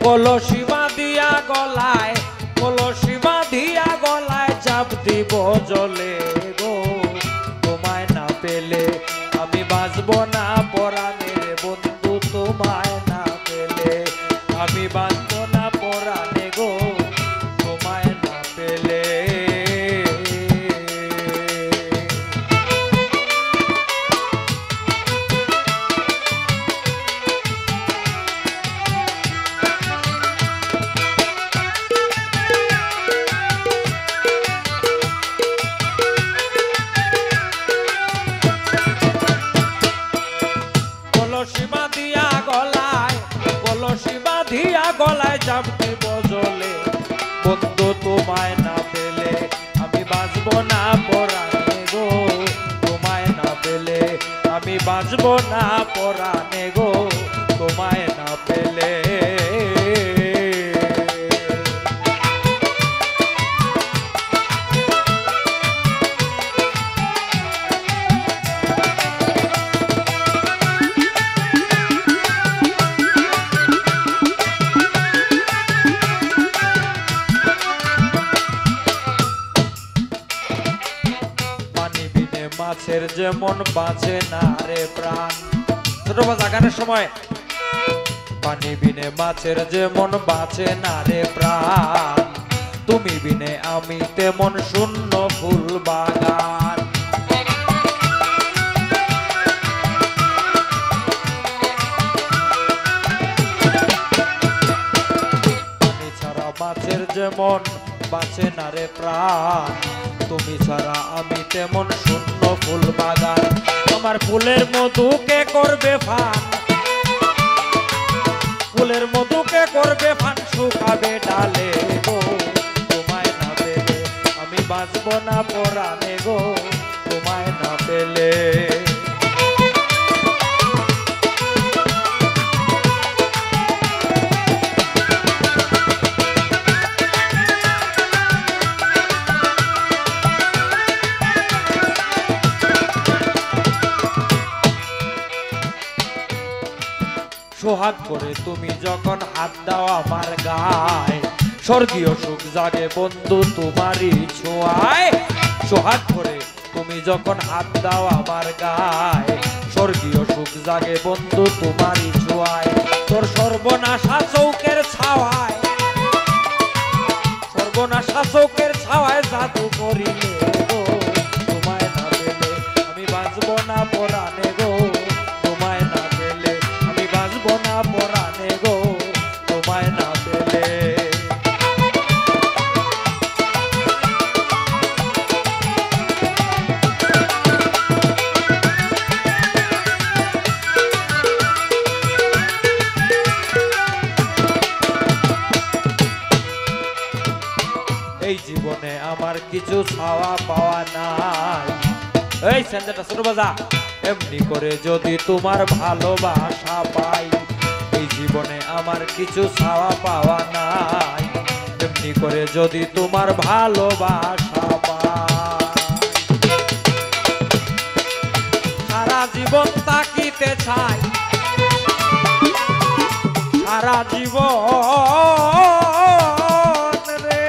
কলসি বাঁধিয়া গলায়, কলসি বাঁধিয়া গলায় চাপ দিব জলে গো। তোমায় না পেলে আমি বাঁচব না পরাণের বন্ধু, তোমায় না পেলে আমি বাঁচব না পরাণে গো, তোমায় না পেলে। কলসি বাঁধিয়া গলায়, কলসি বাঁধিয়া গলায় চাপ দিব জলে, বন্ধু তোমায় না পেলে আমি বাঁচব না পরাণে গো, তোমায় না পেলে আমি বাঁচব না পরাণে গো, তোমায় না পেলে। মাছের যেমন বাঁচে না রে প্রাণ, ছোট বাচ্চা গানের সময়, পানি বিনে মাছের যেমন বাঁচে না রে প্রাণ, তুমি বিনে আমি তেমন শূন্য ফুল বাগান। পানি ছাড়া মাছের যেমন বাঁচে না রে প্রাণ, তুমি ছাড়া আমি তেমন শূন্য ফুল বাগান। আমার ফুলের মধুকে করবে ফান, ফুলের মধুকে করবে ফান, শুকাবে ডালে গো। তোমায় না পেলে আমি বাঁচব না পরাণে গো, তোমায় না পেলে। সোহাগ করে তুমি যখন হাত দাও আমার গায়ে, স্বর্গীয় সুখ জাগে বন্ধু তোমারই ছোঁয়ায়। সোহাগ করে তুমি যখন হাত দাও আমার গায়ে, স্বর্গীয় সুখ জাগে বন্ধু তোমারই ছোঁয়ায়। তোর সর্বনাশা চৌকের ছাওয়ায়, সর্বনাশা চৌকের ছাওয়ায় জাদু করিলে গো, তোমায় না পেলে আমি বাঁচব না পরাণে গো, তোমায় না পেলে আমি বাঁচব না পরাণে গো, তোমায় না পেলে। এই জীবনে আমার কিছু চাওয়া পাওয়া নাই, এই সেন্টারটা ছোট বাজা, এমনি করে যদি তোমার ভালোবাসা পাই। এই জীবনে আমার কিছু চাওয়া পাওয়া নাই, এমনি করে যদি তোমার ভালোবাসা পাই। সারা জীবন তাকিতে চাই, সারা জীবন রে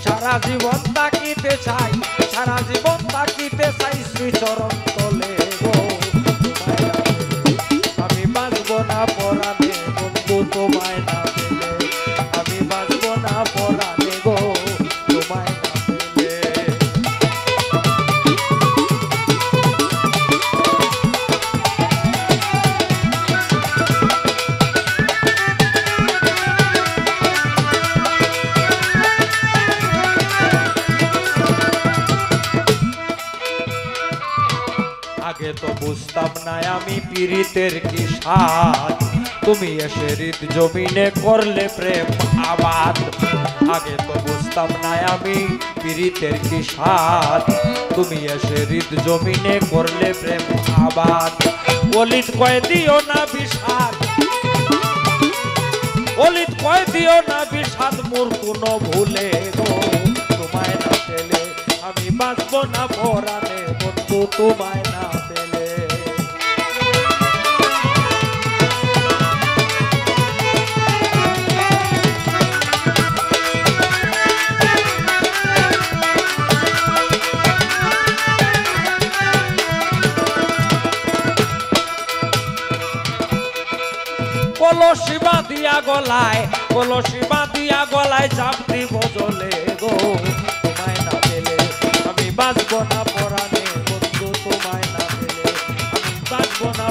সারা জীবন তাকিতে চাই, সারা জীবন তাকিতে চাই শ্রীচরণ তলে গো। তোমায় না পেলে আমি বাঁচব না পরাণে বন্ধু, তোমায় না পেলে আমি বাঁচব না পরাণে গো, তোমায় না পেলে। আগে তো বুঝতাম না আমি পীড়িতের কি স্বাদ, তুমি এসে হৃদ জমিনে করলে প্রেম আবাদ। আগে তো বুঝতাম না আমি পীড়িতের কি স্বাদ, তুমি এসে হৃদ জমিনে করলে প্রেম আবাদ। অলিত কয় দিও না বিষাদ, অলিত কয় দিও না বিষাদ মোর কোনো ভুলে গো। তোমায় না পেলে আমি বাঁচব না পরাণে বন্ধু, তোমায় না পেলে বাঁধিয়া গলায়, কলসি বাঁধিয়া গলায় চাপ দিব জলে গো। তোমায় না পেলে আমি বাঁচব না পরাণে বন্ধু, তোমায় না পেলে আমি বাঁচব না